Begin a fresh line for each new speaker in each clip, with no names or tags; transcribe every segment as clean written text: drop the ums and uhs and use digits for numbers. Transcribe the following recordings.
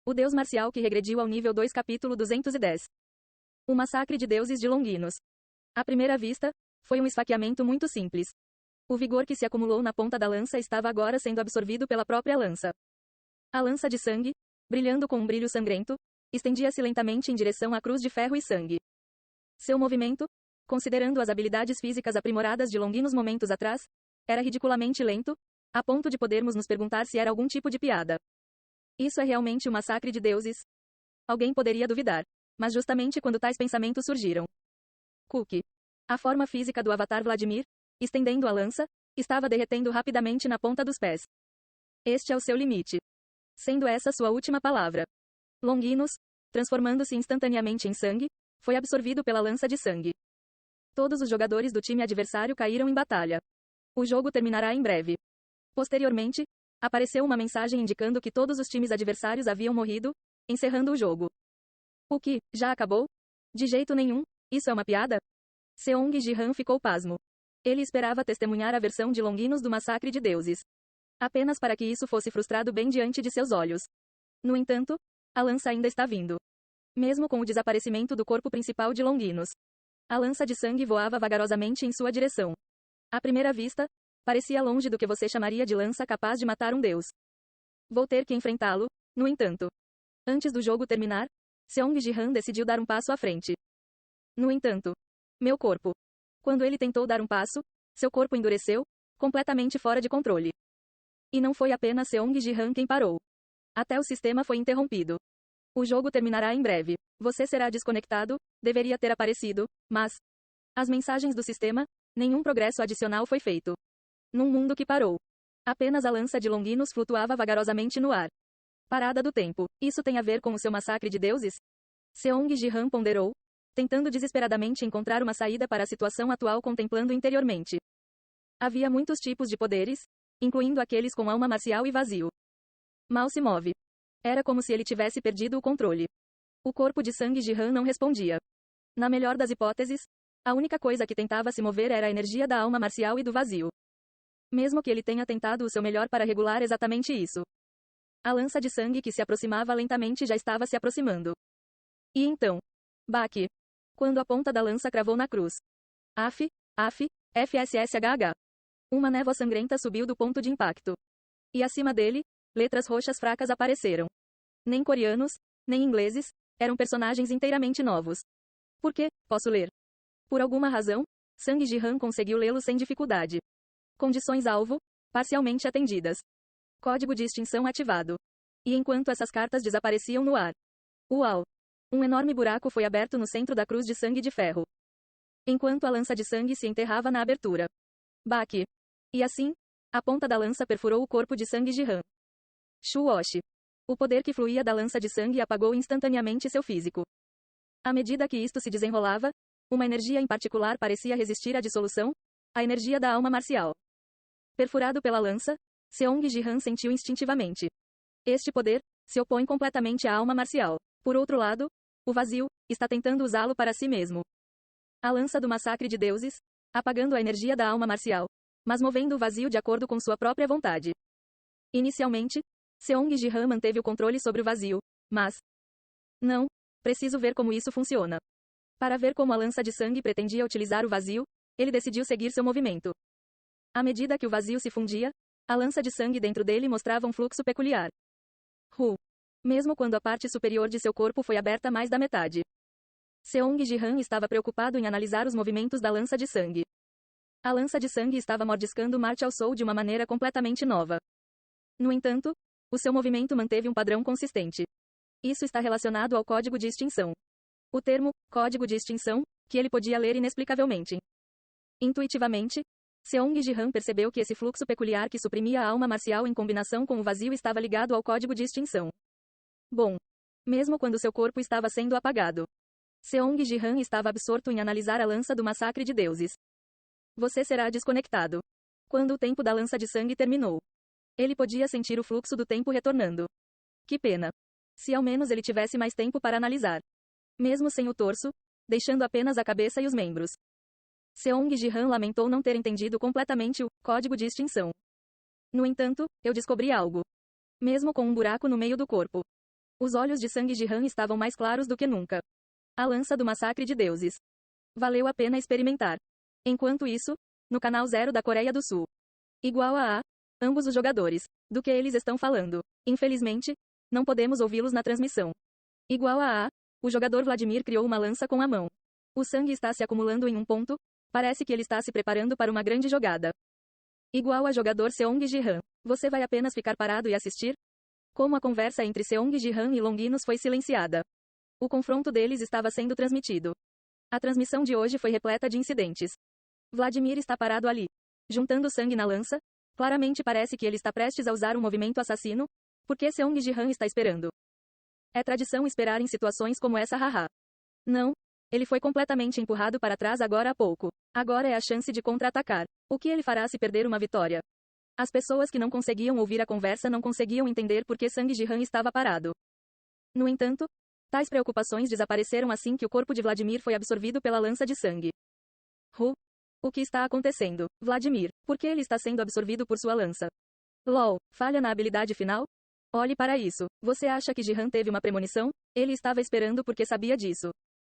O deus marcial que regrediu ao nível 2 capítulo 210. O massacre de deuses de Longinos. À primeira vista, foi um esfaqueamento muito simples. O vigor que se acumulou na ponta da lança estava agora sendo absorvido pela própria lança. A lança de sangue, brilhando com um brilho sangrento, estendia-se lentamente em direção à cruz de ferro e sangue. Seu movimento, considerando as habilidades físicas aprimoradas de Longinos momentos atrás, era ridiculamente lento, a ponto de podermos nos perguntar se era algum tipo de piada. Isso é realmente um massacre de deuses? Alguém poderia duvidar. Mas justamente quando tais pensamentos surgiram, Cookie, a forma física do avatar Vladimir, estendendo a lança, estava derretendo rapidamente na ponta dos pés. Este é o seu limite. Sendo essa sua última palavra. Longinos, transformando-se instantaneamente em sangue, foi absorvido pela lança de sangue. Todos os jogadores do time adversário caíram em batalha. O jogo terminará em breve. Posteriormente, apareceu uma mensagem indicando que todos os times adversários haviam morrido, encerrando o jogo. O que, já acabou? De jeito nenhum, isso é uma piada? Seong Ji-han ficou pasmo. Ele esperava testemunhar a versão de Longinos do massacre de deuses. Apenas para que isso fosse frustrado bem diante de seus olhos. No entanto, a lança ainda está vindo. Mesmo com o desaparecimento do corpo principal de Longinos, a lança de sangue voava vagarosamente em sua direção. À primeira vista, parecia longe do que você chamaria de lança capaz de matar um deus. Vou ter que enfrentá-lo, no entanto. Antes do jogo terminar, Seong Ji-han decidiu dar um passo à frente. No entanto, meu corpo. Quando ele tentou dar um passo, seu corpo endureceu, completamente fora de controle. E não foi apenas Seong Ji-han quem parou. Até o sistema foi interrompido. O jogo terminará em breve. Você será desconectado, deveria ter aparecido, mas as mensagens do sistema, nenhum progresso adicional foi feito. Num mundo que parou. Apenas a lança de Longinos flutuava vagarosamente no ar. Parada do tempo. Isso tem a ver com o seu massacre de deuses? Seong Ji-han ponderou, tentando desesperadamente encontrar uma saída para a situação atual contemplando interiormente. Havia muitos tipos de poderes, incluindo aqueles com alma marcial e vazio. Mal se move. Era como se ele tivesse perdido o controle. O corpo de Sang Ji-han não respondia. Na melhor das hipóteses, a única coisa que tentava se mover era a energia da alma marcial e do vazio. Mesmo que ele tenha tentado o seu melhor para regular exatamente isso. A lança de sangue que se aproximava lentamente já estava se aproximando. E então? Baque. Quando a ponta da lança cravou na cruz. FSSHH. Uma névoa sangrenta subiu do ponto de impacto. E acima dele, letras roxas fracas apareceram. Nem coreanos, nem ingleses, eram personagens inteiramente novos. Por quê? Posso ler. Por alguma razão, Sang Ji-han conseguiu lê-lo sem dificuldade. Condições-alvo, parcialmente atendidas. Código de extinção ativado. E enquanto essas cartas desapareciam no ar. Uau! Um enorme buraco foi aberto no centro da cruz de sangue de ferro. Enquanto a lança de sangue se enterrava na abertura. Baque. E assim, a ponta da lança perfurou o corpo de Sang Ji-han. Shuoshi. O poder que fluía da lança de sangue apagou instantaneamente seu físico. À medida que isto se desenrolava, uma energia em particular parecia resistir à dissolução, a energia da alma marcial. Perfurado pela lança, Seong Ji-han sentiu instintivamente. Este poder se opõe completamente à alma marcial. Por outro lado, o vazio está tentando usá-lo para si mesmo. A lança do massacre de deuses, apagando a energia da alma marcial, mas movendo o vazio de acordo com sua própria vontade. Inicialmente, Seong Ji-han manteve o controle sobre o vazio, mas não, preciso ver como isso funciona. Para ver como a lança de sangue pretendia utilizar o vazio, ele decidiu seguir seu movimento. À medida que o vazio se fundia, a lança de sangue dentro dele mostrava um fluxo peculiar. Mesmo quando a parte superior de seu corpo foi aberta mais da metade. Seong Ji-han estava preocupado em analisar os movimentos da lança de sangue. A lança de sangue estava mordiscando Martial Soul de uma maneira completamente nova. No entanto, o seu movimento manteve um padrão consistente. Isso está relacionado ao código de extinção. O termo, código de extinção, que ele podia ler inexplicavelmente. Intuitivamente, Seong Ji-han percebeu que esse fluxo peculiar que suprimia a alma marcial em combinação com o vazio estava ligado ao código de extinção. Bom. Mesmo quando seu corpo estava sendo apagado. Seong Ji-han estava absorto em analisar a lança do massacre de deuses. Você será desconectado. Quando o tempo da lança de sangue terminou. Ele podia sentir o fluxo do tempo retornando. Que pena. Se ao menos ele tivesse mais tempo para analisar. Mesmo sem o torso, deixando apenas a cabeça e os membros. Seong Ji-han lamentou não ter entendido completamente o código de extinção. No entanto, eu descobri algo. Mesmo com um buraco no meio do corpo. Os olhos de Sang Jihan estavam mais claros do que nunca. A lança do massacre de deuses. Valeu a pena experimentar. Enquanto isso, no canal 0 da Coreia do Sul. Igual a ambos os jogadores. Do que eles estão falando. Infelizmente, não podemos ouvi-los na transmissão. Igual a o jogador Vladimir criou uma lança com a mão. O sangue está se acumulando em um ponto. Parece que ele está se preparando para uma grande jogada. Igual a jogador Seong Ji-han. Você vai apenas ficar parado e assistir? Como a conversa entre Seong Ji-han e Longinus foi silenciada. O confronto deles estava sendo transmitido. A transmissão de hoje foi repleta de incidentes. Vladimir está parado ali, juntando sangue na lança. Claramente parece que ele está prestes a usar um movimento assassino. Por que Seong Ji-han está esperando? É tradição esperar em situações como essa, haha. Não. Ele foi completamente empurrado para trás agora há pouco. Agora é a chance de contra-atacar. O que ele fará se perder uma vitória? As pessoas que não conseguiam ouvir a conversa não conseguiam entender por que Sang Ji-han estava parado. No entanto, tais preocupações desapareceram assim que o corpo de Vladimir foi absorvido pela lança de sangue. O que está acontecendo? Vladimir, por que ele está sendo absorvido por sua lança? LOL, falha na habilidade final? Olhe para isso. Você acha que Ji-han teve uma premonição? Ele estava esperando porque sabia disso.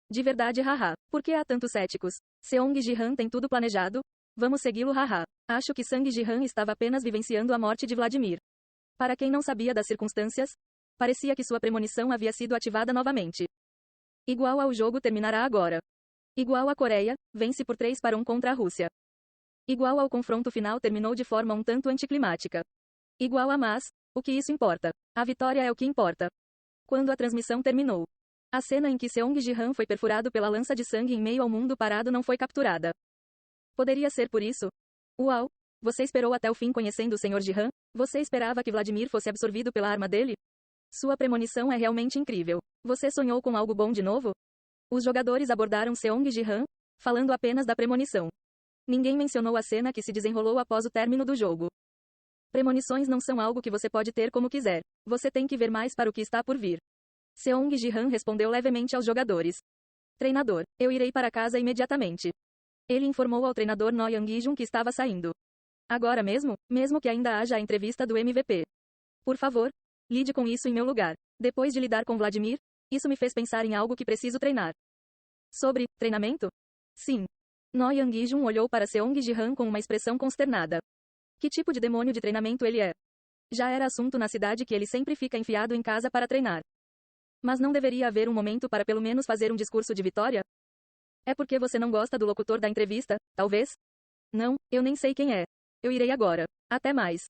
De verdade, haha. Por que há tantos céticos? Seong Ji-han tem tudo planejado? Vamos segui-lo, haha. Acho que Sang Ji-han estava apenas vivenciando a morte de Vladimir. Para quem não sabia das circunstâncias, parecia que sua premonição havia sido ativada novamente. Igual ao jogo terminará agora. Igual a Coreia, vence por 3-1 contra a Rússia. Igual ao confronto final terminou de forma um tanto anticlimática. Igual a mas, o que isso importa? A vitória é o que importa. Quando a transmissão terminou, a cena em que Seong Ji-han foi perfurado pela lança de sangue em meio ao mundo parado não foi capturada. Poderia ser por isso? Uau! Você esperou até o fim conhecendo o Sr. Ji-han? Você esperava que Vladimir fosse absorvido pela arma dele? Sua premonição é realmente incrível. Você sonhou com algo bom de novo? Os jogadores abordaram Seong Ji-han, falando apenas da premonição. Ninguém mencionou a cena que se desenrolou após o término do jogo. Premonições não são algo que você pode ter como quiser. Você tem que ver mais para o que está por vir. Seong Ji-han respondeu levemente aos jogadores. Treinador, eu irei para casa imediatamente. Ele informou ao treinador No Young-jun que estava saindo. Agora mesmo, mesmo que ainda haja a entrevista do MVP. Por favor, lide com isso em meu lugar. Depois de lidar com Vladimir, isso me fez pensar em algo que preciso treinar. Sobre treinamento? Sim. No Young-jun olhou para Seong Ji-han com uma expressão consternada. Que tipo de demônio de treinamento ele é? Já era assunto na cidade que ele sempre fica enfiado em casa para treinar. Mas não deveria haver um momento para pelo menos fazer um discurso de vitória? É porque você não gosta do locutor da entrevista, talvez? Não, eu nem sei quem é. Eu irei agora. Até mais.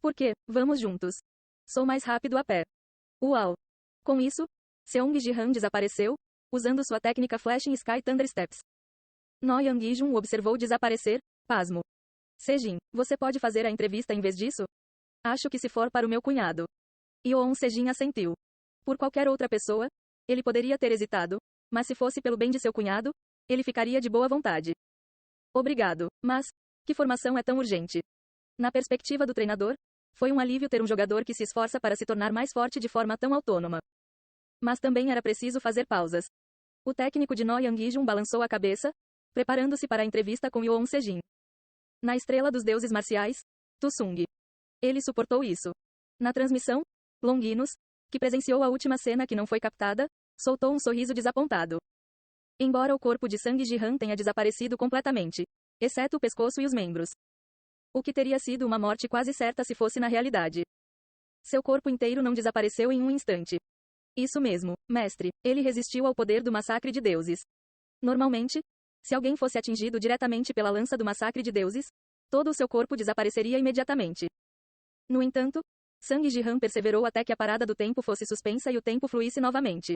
Por quê? Vamos juntos. Sou mais rápido a pé. Uau! Com isso, Seong Ji-han desapareceu, usando sua técnica Flashing Sky Thunder Steps. No Young-jun o observou desaparecer, pasmo. Sejin, você pode fazer a entrevista em vez disso? Acho que se for para o meu cunhado. Yoon Sejin assentiu. Por qualquer outra pessoa, ele poderia ter hesitado, mas se fosse pelo bem de seu cunhado, ele ficaria de boa vontade. Obrigado, mas, que formação é tão urgente? Na perspectiva do treinador, foi um alívio ter um jogador que se esforça para se tornar mais forte de forma tão autônoma. Mas também era preciso fazer pausas. O técnico de No Young-jun balançou a cabeça, preparando-se para a entrevista com Yoon Sejin. Na estrela dos deuses marciais, Tu-sung. Ele suportou isso. Na transmissão, Longinus, que presenciou a última cena que não foi captada, soltou um sorriso desapontado. Embora o corpo de Sang Ji-han tenha desaparecido completamente, exceto o pescoço e os membros. O que teria sido uma morte quase certa se fosse na realidade. Seu corpo inteiro não desapareceu em um instante. Isso mesmo, mestre, ele resistiu ao poder do massacre de deuses. Normalmente, se alguém fosse atingido diretamente pela lança do massacre de deuses, todo o seu corpo desapareceria imediatamente. No entanto, Sang Ji-han perseverou até que a parada do tempo fosse suspensa e o tempo fluísse novamente.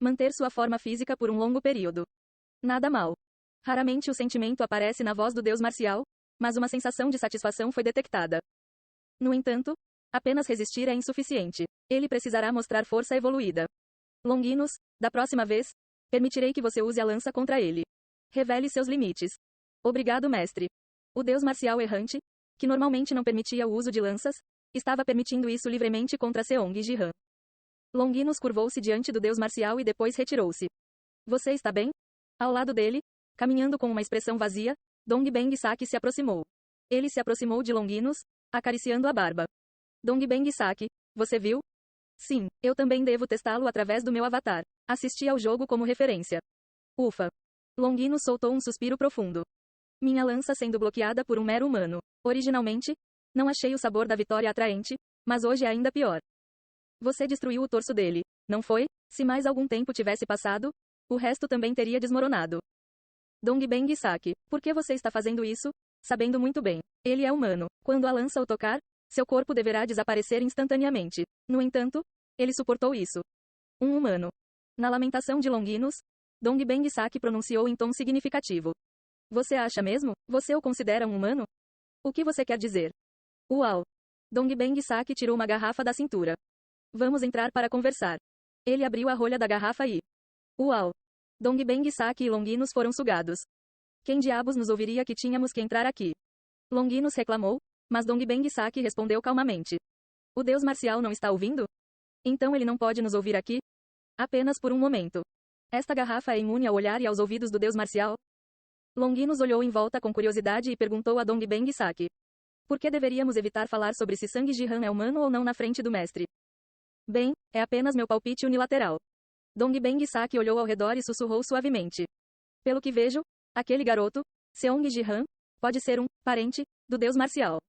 Manter sua forma física por um longo período. Nada mal. Raramente o sentimento aparece na voz do deus marcial, mas uma sensação de satisfação foi detectada. No entanto, apenas resistir é insuficiente. Ele precisará mostrar força evoluída. Longinus, da próxima vez, permitirei que você use a lança contra ele. Revele seus limites. Obrigado, mestre. O deus marcial errante, que normalmente não permitia o uso de lanças, estava permitindo isso livremente contra Seong Ji-han. Longinus curvou-se diante do deus marcial e depois retirou-se. Você está bem? Ao lado dele, caminhando com uma expressão vazia, Dongbang Saki se aproximou. Ele se aproximou de Longinus, acariciando a barba. Dongbang Saki, você viu? Sim, eu também devo testá-lo através do meu avatar. Assisti ao jogo como referência. Ufa. Longinus soltou um suspiro profundo. Minha lança sendo bloqueada por um mero humano. Originalmente, não achei o sabor da vitória atraente, mas hoje é ainda pior. Você destruiu o torso dele, não foi? Se mais algum tempo tivesse passado, o resto também teria desmoronado. Dongbang Saki, por que você está fazendo isso? Sabendo muito bem. Ele é humano. Quando a lança o tocar, seu corpo deverá desaparecer instantaneamente. No entanto, ele suportou isso. Um humano. Na lamentação de Longinus, Dongbang Saki pronunciou em tom significativo. Você acha mesmo? Você o considera um humano? O que você quer dizer? Uau! Dongbang Saki tirou uma garrafa da cintura. Vamos entrar para conversar. Ele abriu a rolha da garrafa e... Uau! Dongbang Saki e Longinus foram sugados. Quem diabos nos ouviria que tínhamos que entrar aqui? Longinus reclamou, mas Dongbang Saki respondeu calmamente. O deus marcial não está ouvindo? Então ele não pode nos ouvir aqui? Apenas por um momento. Esta garrafa é imune ao olhar e aos ouvidos do deus marcial? Longinus olhou em volta com curiosidade e perguntou a Dongbang Saki. Por que deveríamos evitar falar sobre se Sang Jihan é humano ou não na frente do mestre? Bem, é apenas meu palpite unilateral. Dongbang Saki olhou ao redor e sussurrou suavemente. Pelo que vejo, aquele garoto, Seong Jihan, pode ser um parente do deus marcial.